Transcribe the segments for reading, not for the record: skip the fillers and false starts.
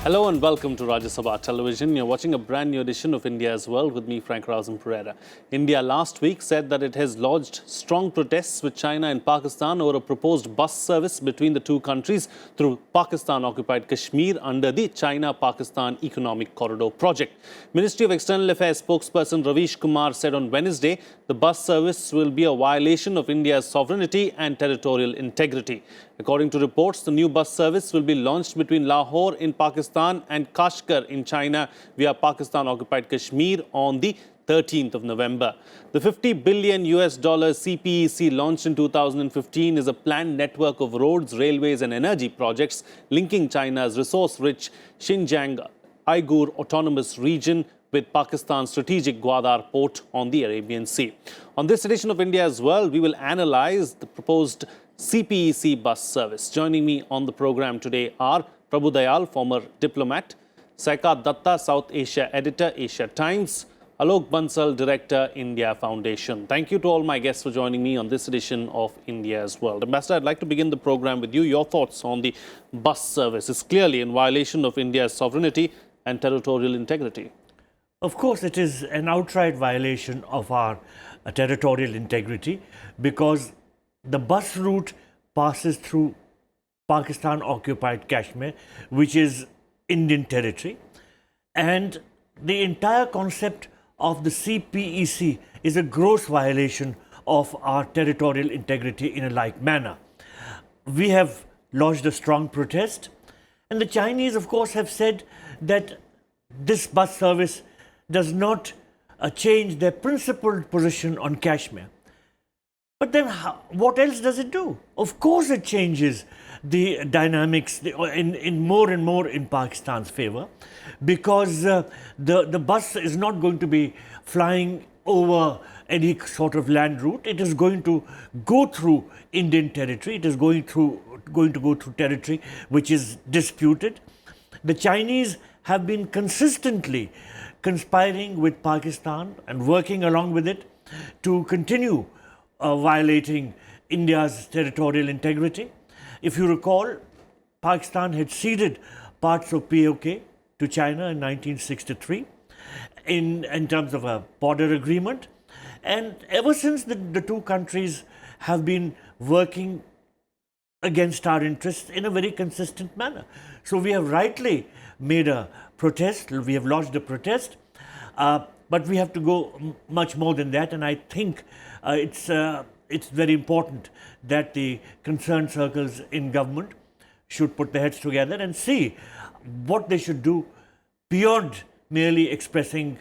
Hello and welcome to Rajya Sabha Television. You're watching a brand new edition of India's World with me, Rausan Pereira. India last week said that it has lodged strong protests with China and Pakistan over a proposed bus service between the two countries through Pakistan-occupied Kashmir under the China-Pakistan Economic Corridor project. Ministry of External Affairs spokesperson Ravish Kumar said on Wednesday the bus service will be a violation of India's sovereignty and territorial integrity. According to reports, the new bus service will be launched between Lahore in Pakistan and Kashgar in China via Pakistan-occupied Kashmir on the 13th of November. The $50 billion CPEC launched in 2015 is a planned network of roads, railways and energy projects linking China's resource-rich Xinjiang Uyghur Autonomous Region with Pakistan's strategic Gwadar port on the Arabian Sea. On this edition of India's World, we will analyze the proposed CPEC bus service. Joining me on the program today are Prabhu Dayal, former diplomat, Saikat Datta, South Asia editor, Asia Times, Alok Bansal, director, India Foundation. Thank you to all my guests for joining me on this edition of India's World. Ambassador, I'd like to begin the program with you. Your thoughts on the bus service is clearly in violation of India's sovereignty and territorial integrity. Of course, it is an outright violation of our territorial integrity because the bus route passes through Pakistan-occupied Kashmir, which is Indian territory. And the entire concept of the CPEC is a gross violation of our territorial integrity in a like manner. We have lodged a strong protest, and the Chinese, of course, have said that this bus service does not change their principled position on Kashmir. But then what else does it do? Of course it changes the dynamics in more and more in Pakistan's favor, because the bus is not going to be flying over any sort of land route. It is going to go through Indian territory. It is going to go through territory which is disputed. The Chinese have been consistently conspiring with Pakistan and working along with it to continue violating India's territorial integrity. If you recall, Pakistan had ceded parts of POK to China in 1963 in terms of a border agreement. And ever since, the two countries have been working against our interests in a very consistent manner. So we have rightly made a protest, we have lodged a protest, but we have to go much more than that, and I think it's very important that the concerned circles in government should put their heads together and see what they should do beyond merely expressing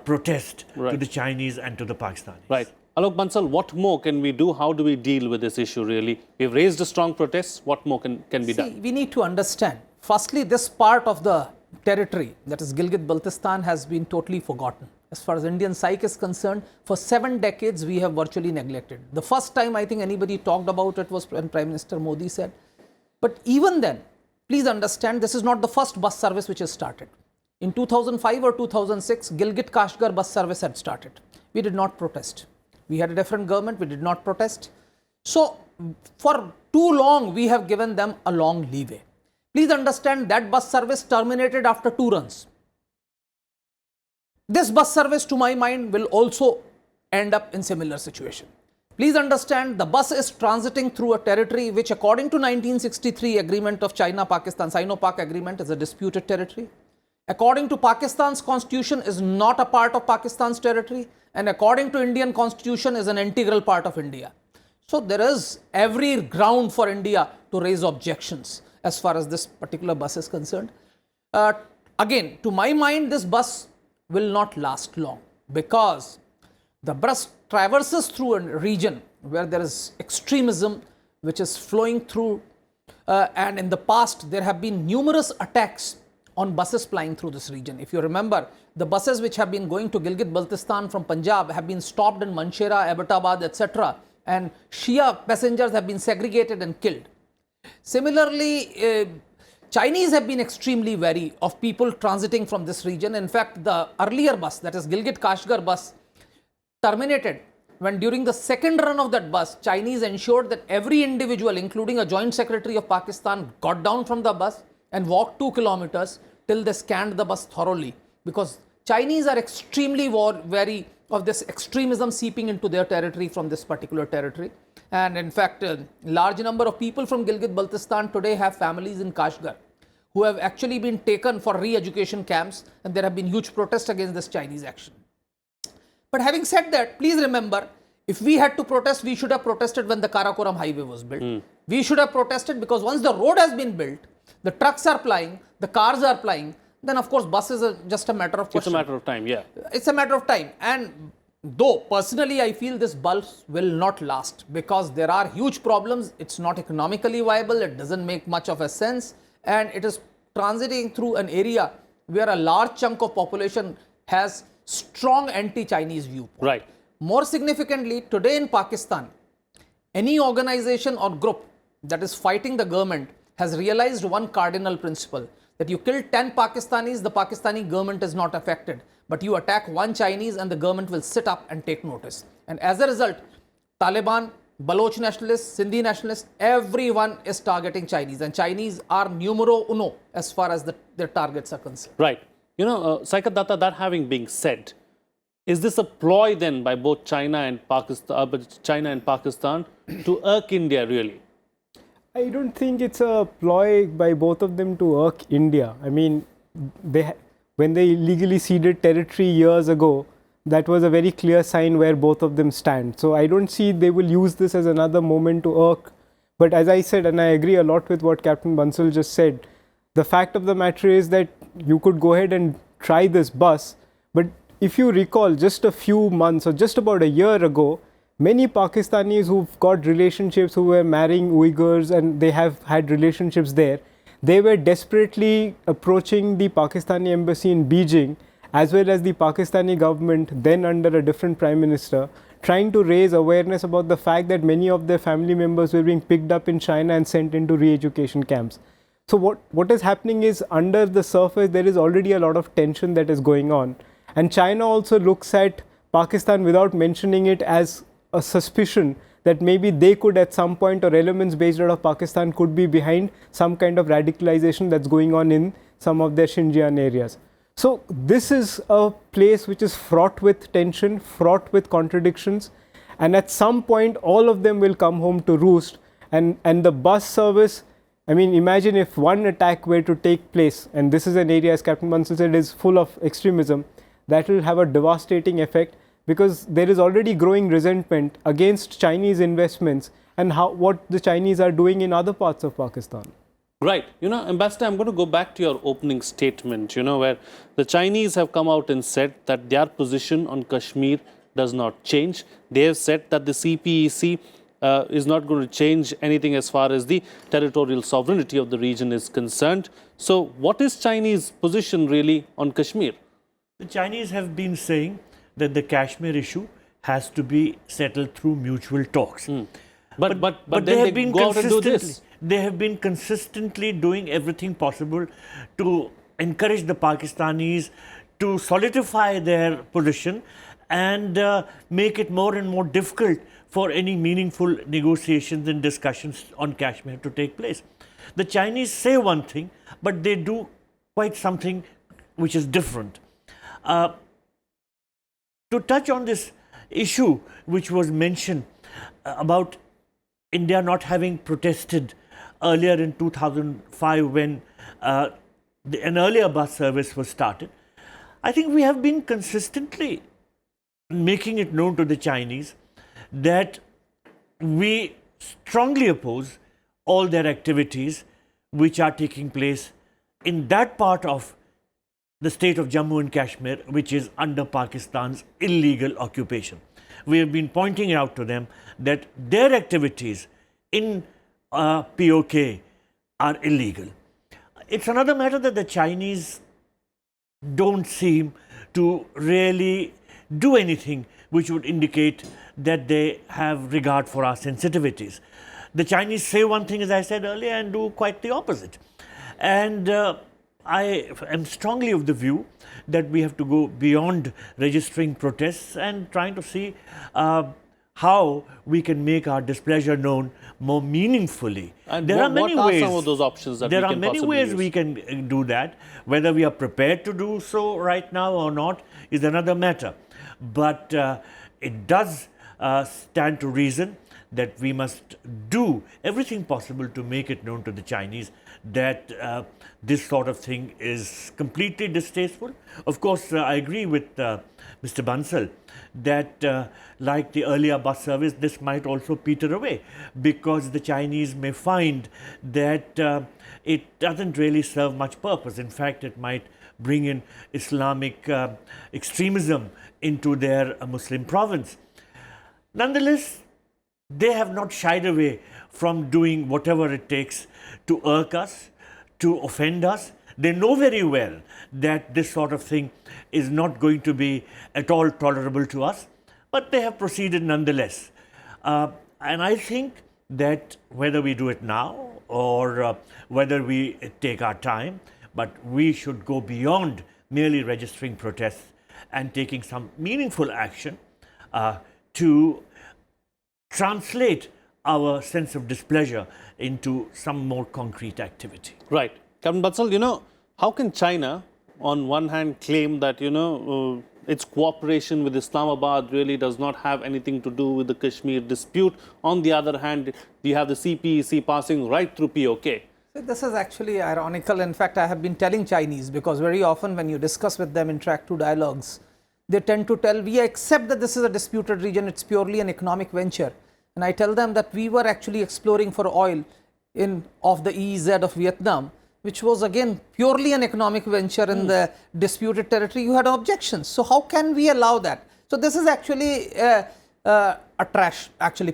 protest to the Chinese and to the Pakistanis. Right. Alok Bansal, what more can we do? How do we deal with this issue really? We've raised a strong protest. What more can be done? We need to understand. Firstly, this part of the territory, that is Gilgit-Baltistan, has been totally forgotten. As far as Indian psyche is concerned, for 7 decades we have virtually neglected. The first time I think anybody talked about it was when Prime Minister Modi said. But even then, please understand, this is not the first bus service which has started. In 2005 or 2006, Gilgit-Kashgar bus service had started. We did not protest. We had a different government, we did not protest. So, for too long, we have given them a long leeway. Please understand that bus service terminated after 2 runs. This bus service, to my mind, will also end up in similar situation. Please understand, the bus is transiting through a territory which, according to 1963 agreement of China-Pakistan, Sino-Pak agreement, is a disputed territory. According to Pakistan's constitution, is not a part of Pakistan's territory, and according to Indian constitution, is an integral part of India. So there is every ground for India to raise objections as far as this particular bus is concerned. Again, to my mind, this bus will not last long, because the bus traverses through a region where there is extremism which is flowing through, and in the past there have been numerous attacks on buses plying through this region. If you remember, the buses which have been going to Gilgit-Baltistan from Punjab have been stopped in Manshera, Abbottabad, etc., and Shia passengers have been segregated and killed. Similarly, Chinese have been extremely wary of people transiting from this region. In fact, the earlier bus, that is Gilgit-Kashgar bus, terminated when during the second run of that bus, Chinese ensured that every individual, including a joint secretary of Pakistan, got down from the bus and walked 2 kilometers till they scanned the bus thoroughly, because Chinese are extremely wary of this extremism seeping into their territory from this particular territory. And in fact, a large number of people from Gilgit-Baltistan today have families in Kashgar who have actually been taken for re-education camps, and there have been huge protests against this Chinese action. But having said that, please remember, if we had to protest, we should have protested when the Karakoram highway was built. We should have protested because once the road has been built, the trucks are plying, the cars are plying, then of course buses are just a matter of question. It's a matter of time, yeah. It's a matter of time. And though personally I feel this bus will not last because there are huge problems, it's not economically viable, it doesn't make much of a sense, and it is transiting through an area where a large chunk of population has strong anti-Chinese viewpoint. Right. More significantly, today in Pakistan, any organization or group that is fighting the government has realized one cardinal principle, that you kill 10 Pakistanis, the Pakistani government is not affected. But you attack one Chinese and the government will sit up and take notice. And as a result, Taliban, Baloch nationalists, Sindhi nationalists, everyone is targeting Chinese. And Chinese are numero uno as far as their targets are concerned. Right. You know, Saikat, Datta, that having been said, is this a ploy then by both China and Pakistan to irk India really? I don't think it's a ploy by both of them to irk India. I mean, when they illegally ceded territory years ago, that was a very clear sign where both of them stand. So I don't see they will use this as another moment to irk. But as I said, and I agree a lot with what Captain Bansal just said, the fact of the matter is that you could go ahead and try this bus. But if you recall, just a few months or just about a year ago, many Pakistanis who've got relationships, who were marrying Uyghurs and they have had relationships there, they were desperately approaching the Pakistani embassy in Beijing as well as the Pakistani government, then under a different prime minister, trying to raise awareness about the fact that many of their family members were being picked up in China and sent into re-education camps. So what is happening is, under the surface, there is already a lot of tension that is going on. And China also looks at Pakistan without mentioning it as a suspicion that maybe they could at some point, or elements based out of Pakistan could be behind some kind of radicalization that's going on in some of their Xinjiang areas. So this is a place which is fraught with tension, fraught with contradictions, and at some point all of them will come home to roost. And the bus service, I mean, imagine if one attack were to take place, and this is an area, as Captain Bansal said, is full of extremism, that will have a devastating effect, because there is already growing resentment against Chinese investments and what the Chinese are doing in other parts of Pakistan. Right. You know, Ambassador, I'm going to go back to your opening statement, you know, where the Chinese have come out and said that their position on Kashmir does not change. They have said that the CPEC is not going to change anything as far as the territorial sovereignty of the region is concerned. So what is Chinese position really on Kashmir? The Chinese have been saying that the Kashmir issue has to be settled through mutual talks. But then they go out and do this. They have been consistently doing everything possible to encourage the Pakistanis to solidify their position and make it more and more difficult for any meaningful negotiations and discussions on Kashmir to take place. The Chinese say one thing, but they do quite something which is different. To touch on this issue which was mentioned about India not having protested earlier in 2005 when an earlier bus service was started, I think we have been consistently making it known to the Chinese that we strongly oppose all their activities which are taking place in that part of the state of Jammu and Kashmir, which is under Pakistan's illegal occupation. We have been pointing out to them that their activities in POK are illegal. It's another matter that the Chinese don't seem to really do anything which would indicate that they have regard for our sensitivities. The Chinese say one thing, as I said earlier, and do quite the opposite. And I am strongly of the view that we have to go beyond registering protests and trying to see how we can make our displeasure known more meaningfully. And there what, are many what are ways. some of those options that There we are can many possibly ways use? we can do that. Whether we are prepared to do so right now or not is another matter. But it does stand to reason that we must do everything possible to make it known to the Chinese that this sort of thing is completely distasteful. Of course, I agree with Mr. Bansal that like the earlier bus service, this might also peter away because the Chinese may find that it doesn't really serve much purpose. In fact, it might bring in Islamic extremism into their Muslim province. Nonetheless, they have not shied away from doing whatever it takes to irk us, to offend us. They know very well that this sort of thing is not going to be at all tolerable to us, but they have proceeded nonetheless. And I think that whether we do it now or whether we take our time, but we should go beyond merely registering protests and taking some meaningful action to translate our sense of displeasure into some more concrete activity. Right. Captain Bansal, you know, how can China, on one hand, claim that, you know, its cooperation with Islamabad really does not have anything to do with the Kashmir dispute? On the other hand, you have the CPEC passing right through POK. This is actually ironical. In fact, I have been telling Chinese, because very often when you discuss with them in track 2 dialogues, they tend to tell, we accept that this is a disputed region, it's purely an economic venture. And I tell them that we were actually exploring for oil off the EEZ of Vietnam, which was again purely an economic venture in the disputed territory. You had objections. So how can we allow that? So this is actually a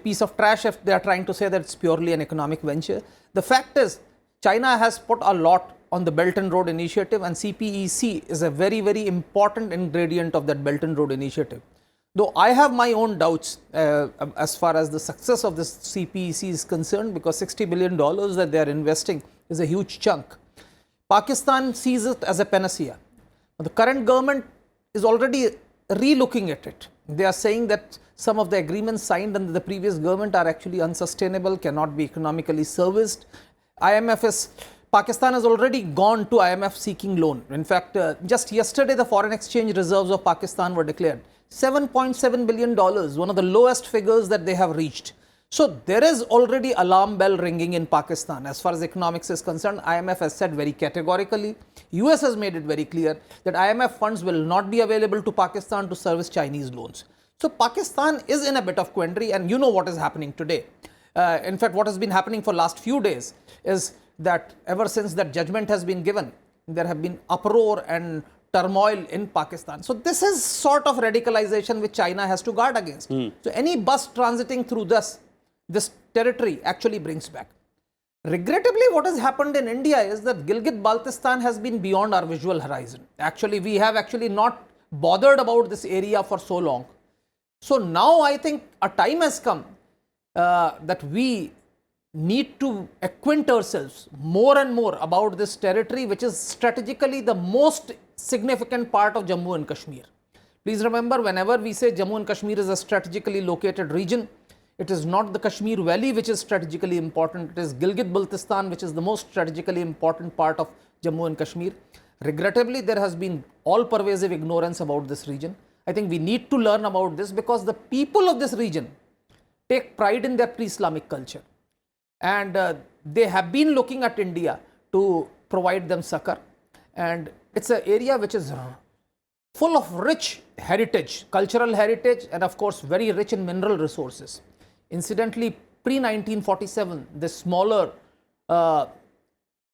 piece of trash if they are trying to say that it's purely an economic venture. The fact is, China has put a lot on the Belt and Road Initiative, and CPEC is a very, very important ingredient of that Belt and Road Initiative. Though I have my own doubts as far as the success of this CPEC is concerned, because $60 billion that they are investing is a huge chunk. Pakistan sees it as a panacea. The current government is already re-looking at it. They are saying that some of the agreements signed under the previous government are actually unsustainable, cannot be economically serviced. Pakistan has already gone to IMF seeking loan. In fact, just yesterday, the foreign exchange reserves of Pakistan were declared. $7.7 billion, one of the lowest figures that they have reached. So there is already alarm bell ringing in Pakistan. As far as economics is concerned, IMF has said very categorically, US has made it very clear that IMF funds will not be available to Pakistan to service Chinese loans. So Pakistan is in a bit of quandary, and you know what is happening today. In fact, what has been happening for last few days is that ever since that judgment has been given, there have been uproar and turmoil in Pakistan. So this is sort of radicalization which China has to guard against. So any bus transiting through this territory actually brings back. Regrettably, what has happened in India is that Gilgit-Baltistan has been beyond our visual horizon. Actually, we have actually not bothered about this area for so long. So now I think a time has come that we need to acquaint ourselves more and more about this territory, which is strategically the most significant part of Jammu and Kashmir. Please remember, whenever we say Jammu and Kashmir is a strategically located region, it is not the Kashmir Valley which is strategically important, it is Gilgit-Baltistan which is the most strategically important part of Jammu and Kashmir. Regrettably, there has been all-pervasive ignorance about this region. I think we need to learn about this because the people of this region take pride in their pre-Islamic culture. And they have been looking at India to provide them succor. And it's an area which is full of rich heritage, cultural heritage, and of course very rich in mineral resources. Incidentally, pre-1947, the smaller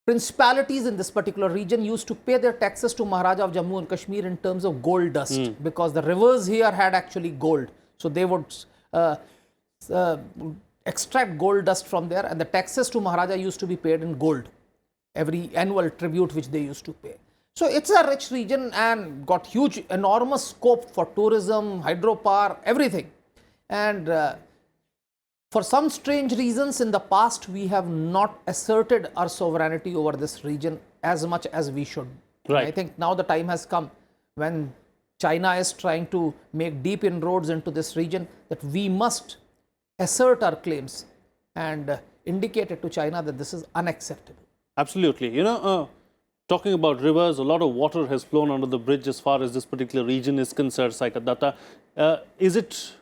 principalities in this particular region used to pay their taxes to Maharaja of Jammu and Kashmir in terms of gold dust, because the rivers here had actually gold. So they would extract gold dust from there, and the taxes to Maharaja used to be paid in gold, every annual tribute which they used to pay. So it's a rich region and got huge, enormous scope for tourism, hydropower, everything. And for some strange reasons in the past, we have not asserted our sovereignty over this region as much as we should. Right. I think now the time has come when China is trying to make deep inroads into this region, that we must assert our claims and indicate it to China that this is unacceptable. Absolutely. Talking about rivers, a lot of water has flown under the bridge as far as this particular region is concerned, Saikat Datta. Is it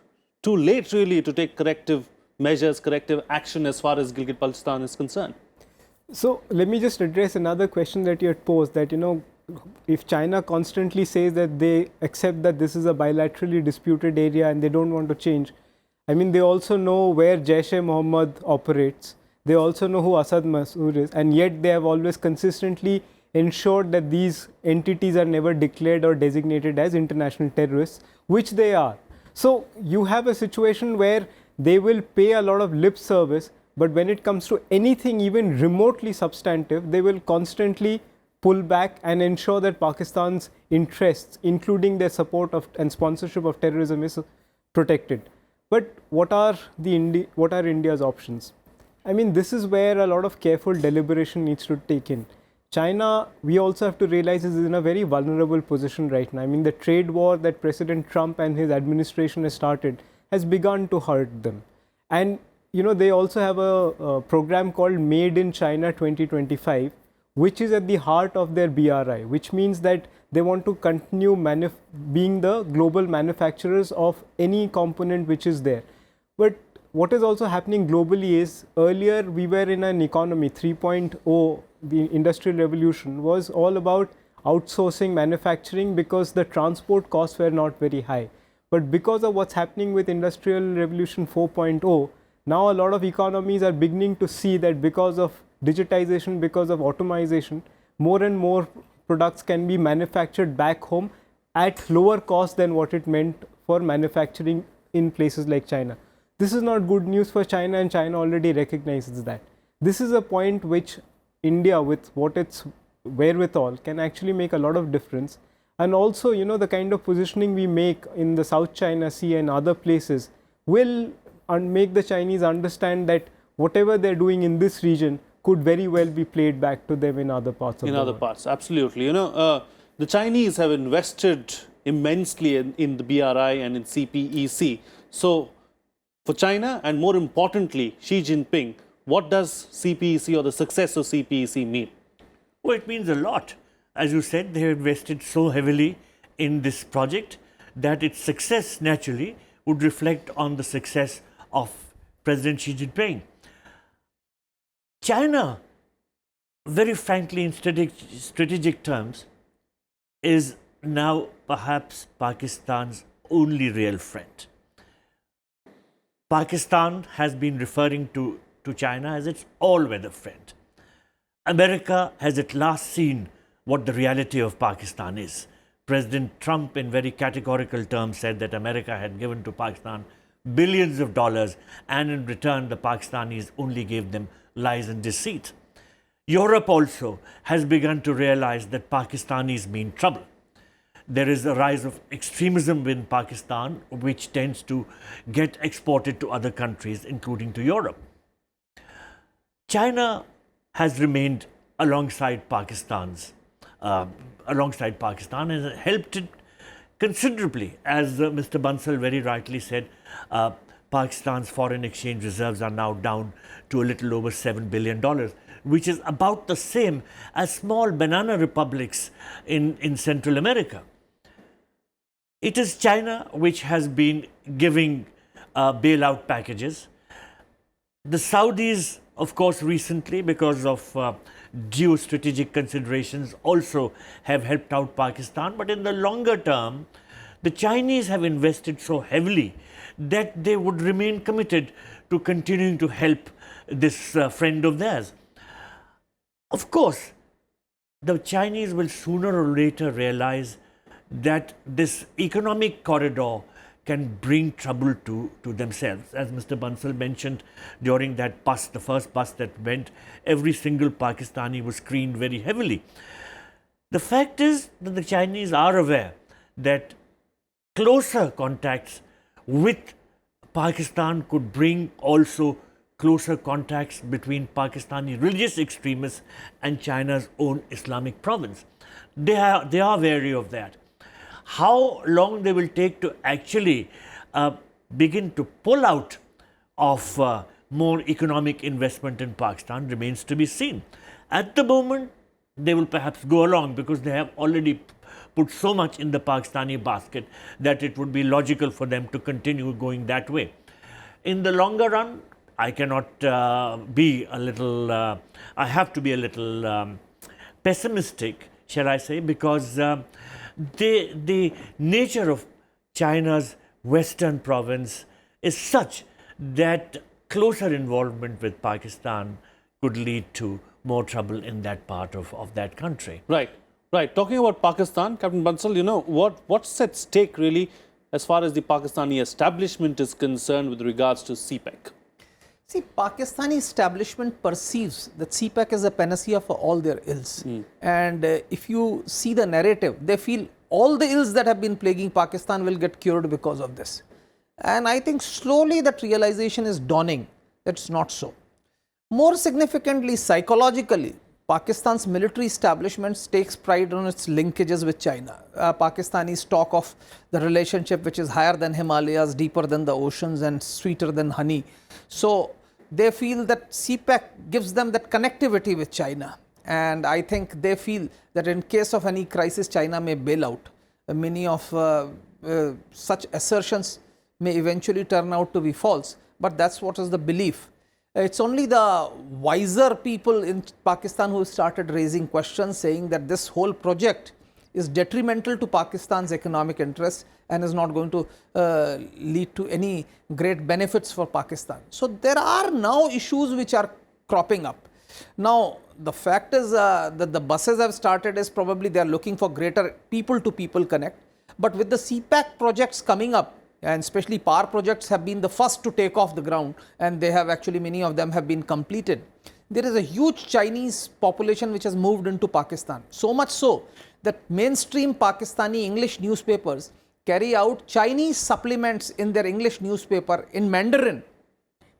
too late really to take corrective measures, corrective action as far as Gilgit-Baltistan is concerned? So let me just address another question that you had posed, that if China constantly says that they accept that this is a bilaterally disputed area and they don't want to change, I mean, they also know where Jaish-e-Mohammed operates, they also know who Asad Masood is, and yet they have always consistently ensured that these entities are never declared or designated as international terrorists, which they are. So you have a situation where they will pay a lot of lip service, but when it comes to anything even remotely substantive, they will constantly pull back and ensure that Pakistan's interests, including their support of and sponsorship of terrorism, is protected. But what are India's options? I mean, this is where a lot of careful deliberation needs to take in. China, we also have to realize, is in a very vulnerable position right now. I mean, the trade war that President Trump and his administration has started has begun to hurt them. And they also have a program called Made in China 2025, which is at the heart of their BRI, which means that they want to continue being the global manufacturers of any component which is there. But what is also happening globally is, earlier we were in an economy 3.0, the industrial revolution was all about outsourcing manufacturing because the transport costs were not very high. But because of what's happening with industrial revolution 4.0, now a lot of economies are beginning to see that because of digitization, because of automation, more and more products can be manufactured back home at lower cost than what it meant for manufacturing in places like China. This is not good news for China, and China already recognizes that. This is a point which India, with what its wherewithal, can actually make a lot of difference. And also, the kind of positioning we make in the South China Sea and other places will make the Chinese understand that whatever they're doing in this region could very well be played back to them in other parts of the world. In other parts, absolutely. The Chinese have invested immensely in the BRI and in CPEC. So, for China, and more importantly, Xi Jinping, what does CPEC or the success of CPEC mean? Well, it means a lot. As you said, they have invested so heavily in this project that its success naturally would reflect on the success of President Xi Jinping. China, very frankly, in strategic terms, is now perhaps Pakistan's only real friend. Pakistan has been referring to China as its all-weather friend. America has at last seen what the reality of Pakistan is. President Trump, in very categorical terms, said that America had given to Pakistan billions of dollars, and in return the Pakistanis only gave them lies and deceit. Europe also has begun to realize that Pakistanis mean trouble. There is a rise of extremism in Pakistan, which tends to get exported to other countries, including to Europe. China has remained alongside Pakistan and helped it considerably. As Mr. Bansal very rightly said, Pakistan's foreign exchange reserves are now down to a little over $7 billion, which is about the same as small banana republics in Central America. It is China which has been giving bailout packages. The Saudis, of course, recently, because of geostrategic considerations, also have helped out Pakistan. But in the longer term, the Chinese have invested so heavily that they would remain committed to continuing to help this friend of theirs. Of course, the Chinese will sooner or later realize that this economic corridor can bring trouble to themselves. As Mr. Bansal mentioned, during that bus, the first bus that went, every single Pakistani was screened very heavily. The fact is that the Chinese are aware that closer contacts with Pakistan could bring also closer contacts between Pakistani religious extremists and China's own Islamic province. They are wary of that. How long they will take to actually begin to pull out of more economic investment in Pakistan remains to be seen. At the moment, they will perhaps go along because they have already put so much in the Pakistani basket that it would be logical for them to continue going that way. In the longer run, I cannot be a little, I have to be a little pessimistic, shall I say, because the nature of China's western province is such that closer involvement with Pakistan could lead to more trouble in that part of that country. Right, right. Talking about Pakistan, Captain Bansal, you know, what's at stake really as far as the Pakistani establishment is concerned with regards to CPEC? See, Pakistani establishment perceives that CPEC is a panacea for all their ills. And if you see the narrative, they feel all the ills that have been plaguing Pakistan will get cured because of this. And I think slowly that realization is dawning that it's not so. More significantly, psychologically, Pakistan's military establishment takes pride on its linkages with China. Pakistanis talk of the relationship which is higher than Himalayas, deeper than the oceans and sweeter than honey. So they feel that CPEC gives them that connectivity with China. And I think they feel that in case of any crisis, China may bail out. Many of such assertions may eventually turn out to be false, but that's what is the belief. It's only the wiser people in Pakistan who started raising questions, saying that this whole project is detrimental to Pakistan's economic interests and is not going to lead to any great benefits for Pakistan. So there are now issues which are cropping up. Now, the fact is that the buses have started is probably they are looking for greater people-to-people connect. But with the CPEC projects coming up, and especially power projects have been the first to take off the ground, and they have actually, many of them have been completed. There is a huge Chinese population which has moved into Pakistan. So much so that mainstream Pakistani English newspapers carry out Chinese supplements in their English newspaper in Mandarin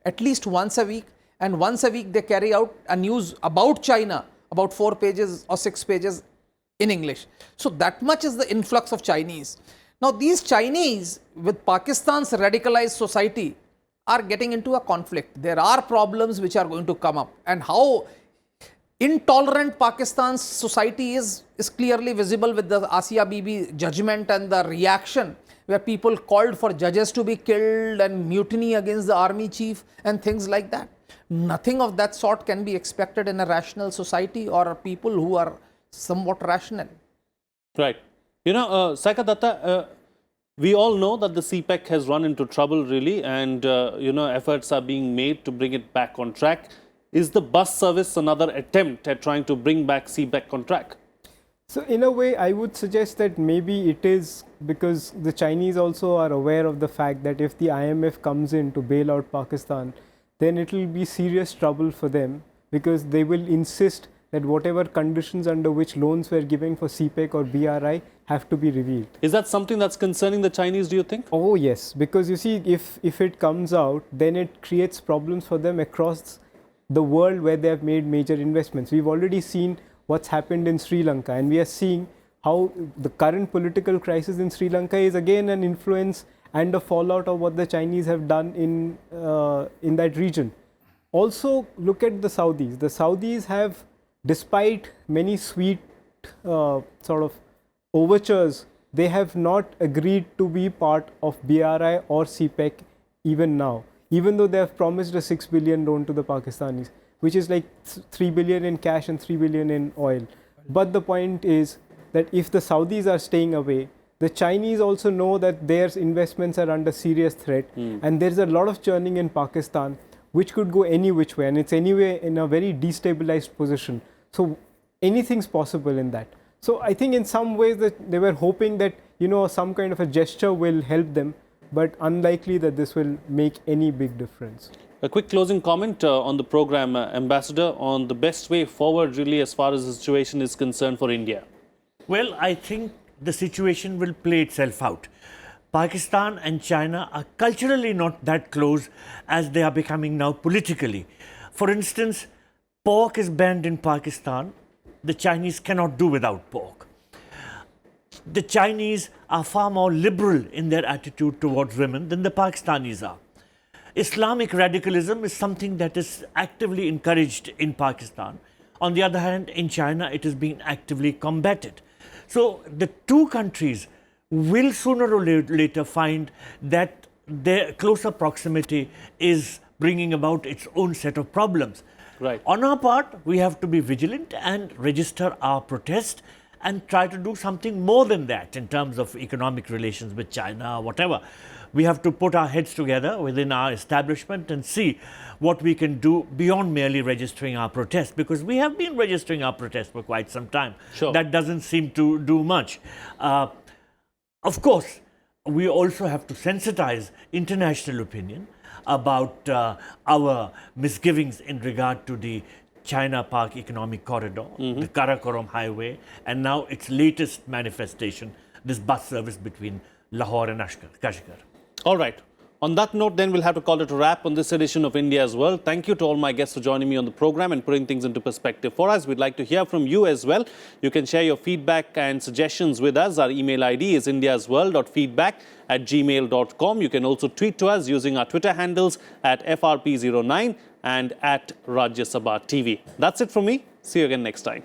at least once a week. And once a week they carry out a news about China, about 4 pages or 6 pages in English. So that much is the influx of Chinese. Now these Chinese with Pakistan's radicalized society are getting into a conflict. There are problems which are going to come up, and how intolerant Pakistan's society is clearly visible with the Asia Bibi judgment and the reaction where people called for judges to be killed and mutiny against the army chief and things like that. Nothing of that sort can be expected in a rational society or people who are somewhat rational. Right. You know, Saikat, Datta, we all know that the CPEC has run into trouble really, and you know, efforts are being made to bring it back on track. Is the bus service another attempt at trying to bring back CPEC on track? So in a way, I would suggest that maybe it is because the Chinese also are aware of the fact that if the IMF comes in to bail out Pakistan, then it will be serious trouble for them, because they will insist that whatever conditions under which loans were given for CPEC or BRI have to be revealed. Is that something that's concerning the Chinese, do you think? Oh yes, because you see, if it comes out, then it creates problems for them across the world where they have made major investments. We've already seen what's happened in Sri Lanka, and we are seeing how the current political crisis in Sri Lanka is again an influence and a fallout of what the Chinese have done in that region. Also, look at the Saudis. The Saudis have, despite many sweet sort of overtures, they have not agreed to be part of BRI or CPEC even now, even though they have promised a 6 billion loan to the Pakistanis, which is like 3 billion in cash and 3 billion in oil. But the point is that if the Saudis are staying away, the Chinese also know that their investments are under serious threat, and there's a lot of churning in Pakistan which could go any which way, and it's anyway in a very destabilized position. So anything's possible in that. So I think in some ways that they were hoping that, you know, some kind of a gesture will help them, but unlikely that this will make any big difference. A quick closing comment on the program, Ambassador, on the best way forward really as far as the situation is concerned for India. Well, I think the situation will play itself out. Pakistan and China are culturally not that close as they are becoming now politically. For instance, pork is banned in Pakistan. The Chinese cannot do without pork. the Chinese are far more liberal in their attitude towards women than the Pakistanis are. Islamic radicalism is something that is actively encouraged in Pakistan. On the other hand, in China, it is being actively combated. So the two countries will sooner or later find that their closer proximity is bringing about its own set of problems. Right. On our part, we have to be vigilant and register our protest and try to do something more than that in terms of economic relations with China or whatever. We have to put our heads together within our establishment and see what we can do beyond merely registering our protest, because we have been registering our protest for quite some time. Sure. That doesn't seem to do much. Of course, we also have to sensitize international opinion about our misgivings in regard to the China-Pak Economic Corridor, the Karakoram Highway, and now its latest manifestation, this bus service between Lahore and Kashmir. All right. On that note, then, we'll have to call it a wrap on this edition of India as well. Thank you to all my guests for joining me on the program and putting things into perspective for us. We'd like to hear from you as well. You can share your feedback and suggestions with us. Our email ID is indiasworld.feedback@gmail.com. You can also tweet to us using our Twitter handles @FRP09 and @Rajya Sabha TV. That's it from me. See you again next time.